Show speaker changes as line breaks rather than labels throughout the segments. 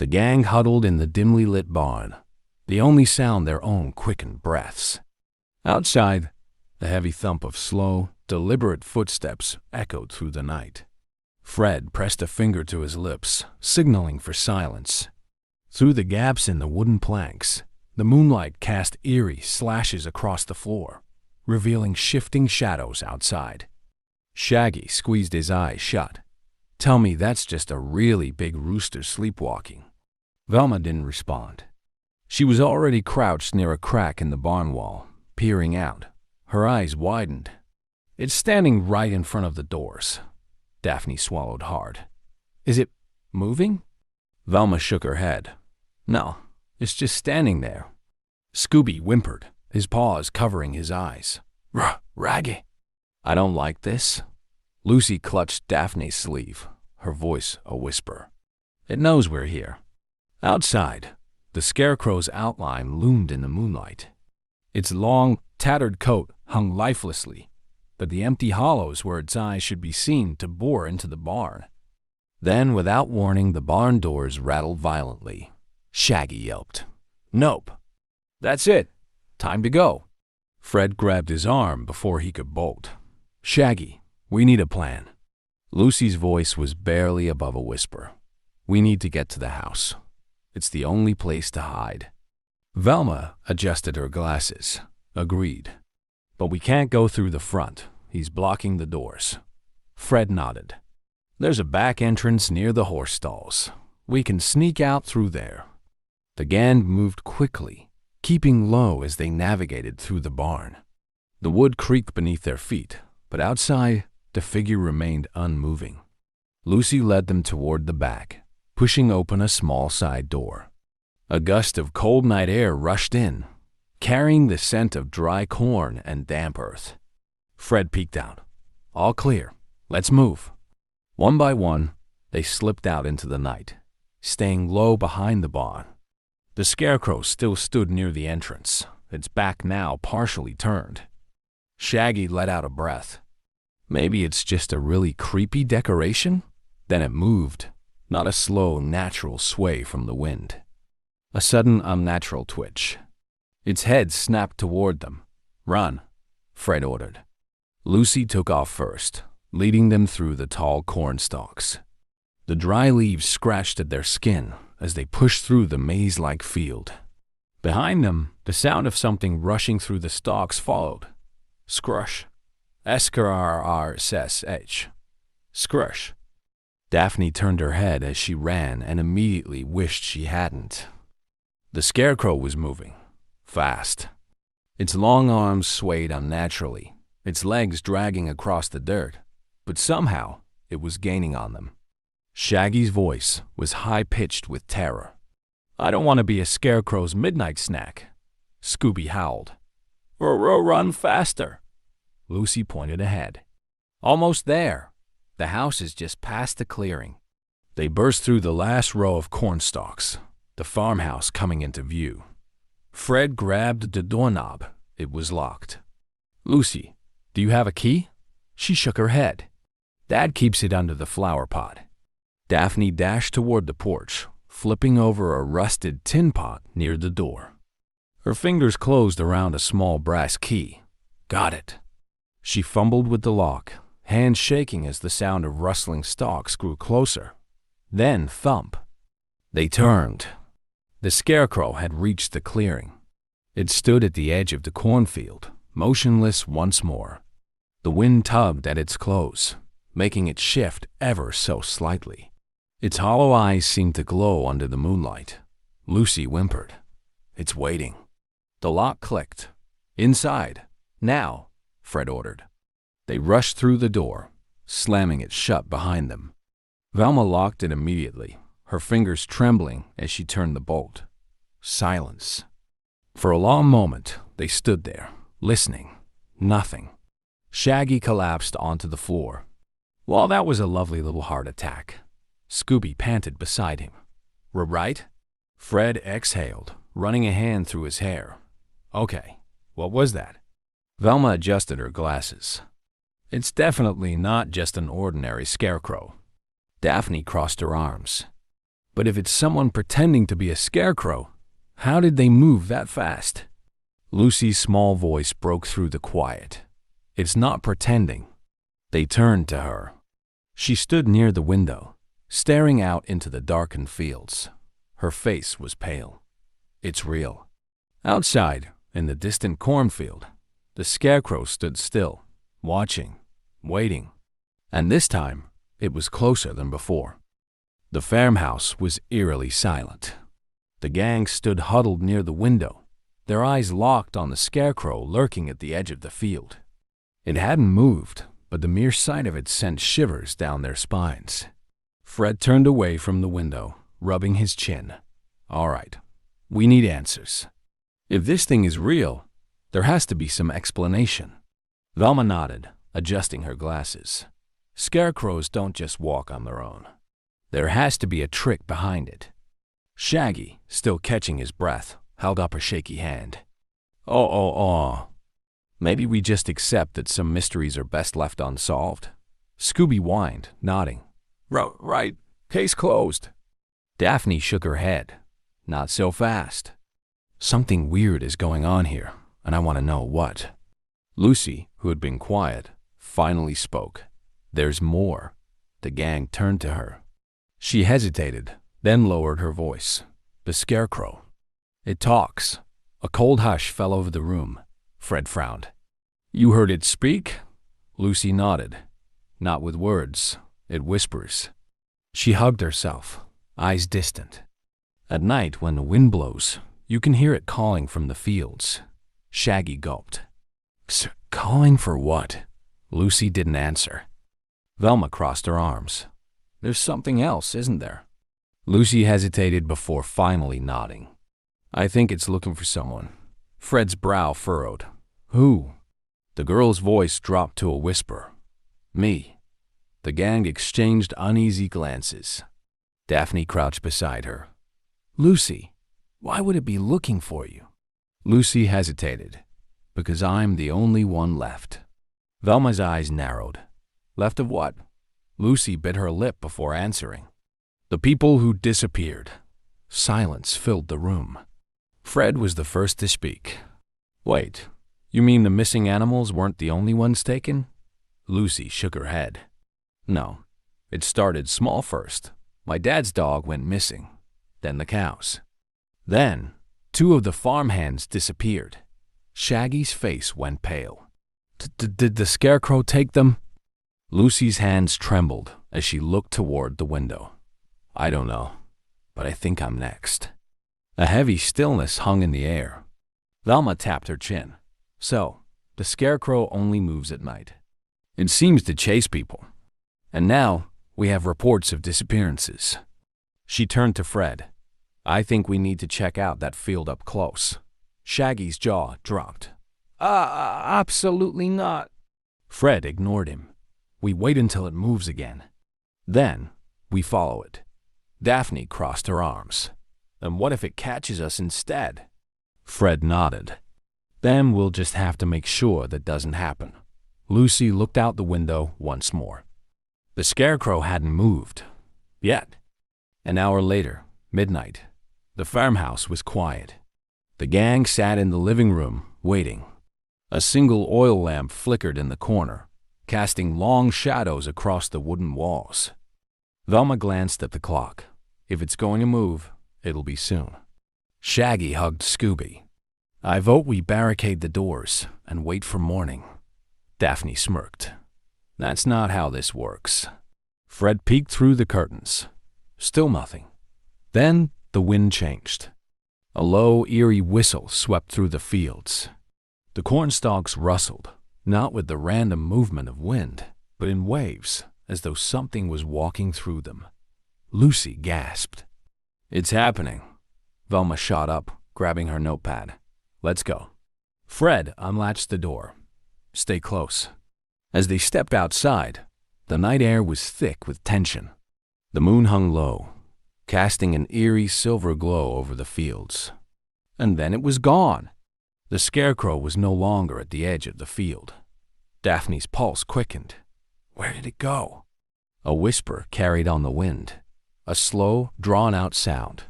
The gang huddled in the dimly lit barn, the only sound their own quickened breaths. Outside, the heavy thump of slow, deliberate footsteps echoed through the night. Fred pressed a finger to his lips, signaling for silence. Through the gaps in the wooden planks, the moonlight cast eerie slashes across the floor, revealing shifting shadows outside. Shaggy squeezed his eyes shut. Tell me that's just a really big rooster sleepwalking. Velma didn't respond. She was already crouched near a crack in the barn wall, peering out. Her eyes widened. It's standing right in front of the doors. Daphne swallowed hard. Is it moving? Velma shook her head. No, it's just standing there. Scooby whimpered, his paws covering his eyes. Raggy. I don't like this. Lucy clutched Daphne's sleeve, her voice a whisper. It knows we're here. Outside, the scarecrow's outline loomed in the moonlight. Its long, tattered coat hung lifelessly, but the empty hollows where its eyes should be seen to bore into the barn. Then, without warning, the barn doors rattled violently. Shaggy yelped. Nope. That's it. Time to go. Fred grabbed his arm before he could bolt. Shaggy, we need a plan. Lucy's voice was barely above a whisper. We need to get to the house. It's the only place to hide. Velma adjusted her glasses. Agreed. But we can't go through the front. He's blocking the doors. Fred nodded. There's a back entrance near the horse stalls. We can sneak out through there. The gang moved quickly, keeping low as they navigated through the barn. The wood creaked beneath their feet, but outside, the figure remained unmoving. Lucy led them toward the back, pushing open a small side door. A gust of cold night air rushed in, carrying the scent of dry corn and damp earth. Fred peeked out. All clear. Let's move. One by one, they slipped out into the night, staying low behind the barn. The scarecrow still stood near the entrance, its back now partially turned. Shaggy let out a breath. Maybe it's just a really creepy decoration? Then it moved, not a slow, natural sway from the wind. A sudden, unnatural twitch. Its head snapped toward them. Run, Fred ordered. Lucy took off first, leading them through the tall corn stalks. The dry leaves scratched at their skin as they pushed through the maze-like field. Behind them, the sound of something rushing through the stalks followed. Scrush. S-K-R-R-S-H. Scrush. Daphne turned her head as she ran and immediately wished she hadn't. The scarecrow was moving. Fast. Its long arms swayed unnaturally, its legs dragging across the dirt, but somehow it was gaining on them. Shaggy's voice was high-pitched with terror. I don't want to be a scarecrow's midnight snack. Scooby howled. Run faster. Lucy pointed ahead. Almost there. The house is just past the clearing. They burst through the last row of corn stalks, the farmhouse coming into view. Fred grabbed the doorknob. It was locked. Lucy, do you have a key? She shook her head. Dad keeps it under the flower pot. Daphne dashed toward the porch, flipping over a rusted tin pot near the door. Her fingers closed around a small brass key. Got it. She fumbled with the lock, hands shaking as the sound of rustling stalks grew closer. Then thump. They turned. The scarecrow had reached the clearing. It stood at the edge of the cornfield, motionless once more. The wind tugged at its clothes, making it shift ever so slightly. Its hollow eyes seemed to glow under the moonlight. Lucy whimpered. It's waiting. The lock clicked. Inside. Now, Fred ordered. They rushed through the door, slamming it shut behind them. Velma locked it immediately, her fingers trembling as she turned the bolt. Silence. For a long moment, they stood there, listening. Nothing. Shaggy collapsed onto the floor. Well, that was a lovely little heart attack. Scooby panted beside him. We're right? Fred exhaled, running a hand through his hair. Okay, what was that? Velma adjusted her glasses. It's definitely not just an ordinary scarecrow. Daphne crossed her arms. But if it's someone pretending to be a scarecrow, how did they move that fast? Lucy's small voice broke through the quiet. It's not pretending. They turned to her. She stood near the window, staring out into the darkened fields. Her face was pale. It's real. Outside, in the distant cornfield, the scarecrow stood still, watching, waiting. And this time, it was closer than before. The farmhouse was eerily silent. The gang stood huddled near the window, their eyes locked on the scarecrow lurking at the edge of the field. It hadn't moved, but the mere sight of it sent shivers down their spines. Fred turned away from the window, rubbing his chin. All right, we need answers. If this thing is real, there has to be some explanation. Velma nodded, adjusting her glasses. Scarecrows don't just walk on their own. There has to be a trick behind it. Shaggy, still catching his breath, held up a shaky hand. Oh. Maybe we just accept that some mysteries are best left unsolved. Scooby whined, nodding. Right, case closed. Daphne shook her head. Not so fast. Something weird is going on here, and I want to know what. Lucy, who had been quiet, finally spoke. There's more. The gang turned to her. She hesitated, then lowered her voice. The scarecrow. It talks. A cold hush fell over the room. Fred frowned. You heard it speak? Lucy nodded. Not with words. It whispers. She hugged herself, eyes distant. At night, when the wind blows, you can hear it calling from the fields. Shaggy gulped. Calling for what? Lucy didn't answer. Velma crossed her arms. There's something else, isn't there? Lucy hesitated before finally nodding. I think it's looking for someone. Fred's brow furrowed. Who? The girl's voice dropped to a whisper. Me. The gang exchanged uneasy glances. Daphne crouched beside her. Lucy, why would it be looking for you? Lucy hesitated. Because I'm the only one left. Velma's eyes narrowed. Left of what? Lucy bit her lip before answering. The people who disappeared. Silence filled the room. Fred was the first to speak. Wait, you mean the missing animals weren't the only ones taken? Lucy shook her head. No, it started small first. My dad's dog went missing, then the cows. Then, 2 of the farmhands disappeared. Shaggy's face went pale. Did the scarecrow take them? Lucy's hands trembled as she looked toward the window. I don't know, but I think I'm next. A heavy stillness hung in the air. Velma tapped her chin. So, the scarecrow only moves at night. It seems to chase people. And now, we have reports of disappearances. She turned to Fred. I think we need to check out that field up close. Shaggy's jaw dropped. Absolutely not. Fred ignored him. We wait until it moves again. Then, we follow it. Daphne crossed her arms. And what if it catches us instead? Fred nodded. Then we'll just have to make sure that doesn't happen. Lucy looked out the window once more. The scarecrow hadn't moved. Yet. An hour later, midnight, the farmhouse was quiet. The gang sat in the living room, waiting. A single oil lamp flickered in the corner, casting long shadows across the wooden walls. Velma glanced at the clock. If it's going to move, it'll be soon. Shaggy hugged Scooby. I vote we barricade the doors and wait for morning. Daphne smirked. That's not how this works. Fred peeked through the curtains. Still nothing. Then the wind changed. A low, eerie whistle swept through the fields. The cornstalks rustled, not with the random movement of wind, but in waves, as though something was walking through them. Lucy gasped. It's happening. Velma shot up, grabbing her notepad. Let's go. Fred unlatched the door. Stay close. As they stepped outside, the night air was thick with tension. The moon hung low, casting an eerie silver glow over the fields. And then it was gone. The scarecrow was no longer at the edge of the field. Daphne's pulse quickened. Where did it go? A whisper carried on the wind. A slow, drawn-out sound.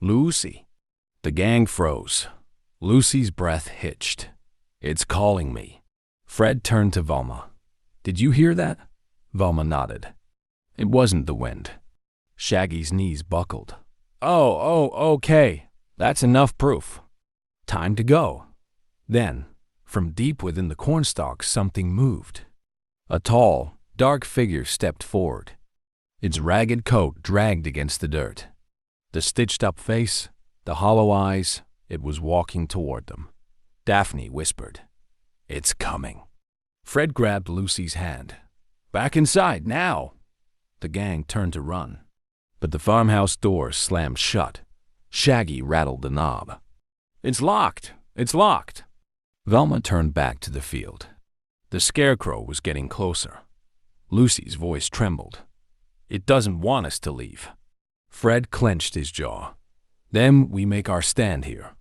Lucy. The gang froze. Lucy's breath hitched. It's calling me. Fred turned to Velma. Did you hear that? Velma nodded. It wasn't the wind. Shaggy's knees buckled. Okay. That's enough proof. Time to go. Then, from deep within the cornstalk, something moved. A tall, dark figure stepped forward. Its ragged coat dragged against the dirt. The stitched-up face, the hollow eyes, it was walking toward them. Daphne whispered, "It's coming." Fred grabbed Lucy's hand. "Back inside, now!" The gang turned to run. But the farmhouse door slammed shut. Shaggy rattled the knob. "It's locked! It's locked!" Velma turned back to the field. The scarecrow was getting closer. Lucy's voice trembled. "It doesn't want us to leave." Fred clenched his jaw. "Then we make our stand here."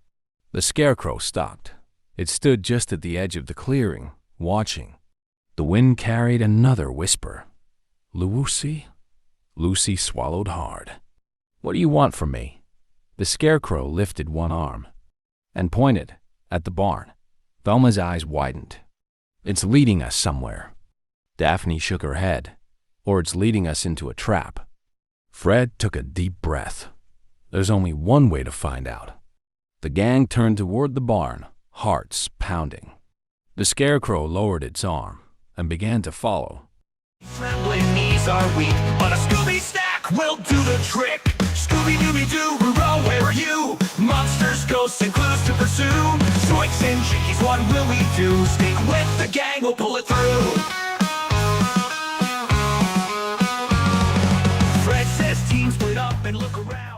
The scarecrow stopped. It stood just at the edge of the clearing, watching. The wind carried another whisper. "Lucy?" Lucy swallowed hard. "What do you want from me?" The scarecrow lifted one arm and pointed at the barn. Velma's eyes widened. "It's leading us somewhere." Daphne shook her head. "Or it's leading us into a trap." Fred took a deep breath. There's only one way to find out. The gang turned toward the barn, hearts pounding. The scarecrow lowered its arm and began to follow.
Trembling knees are weak, but a Scooby stack will do the trick. Scooby-Doo, Roo, where are you? Monsters, ghosts, and clues to pursue. Zoinks and jinkies, what will we do? Stick with the gang, we'll pull it through. Fred says team split up and look around.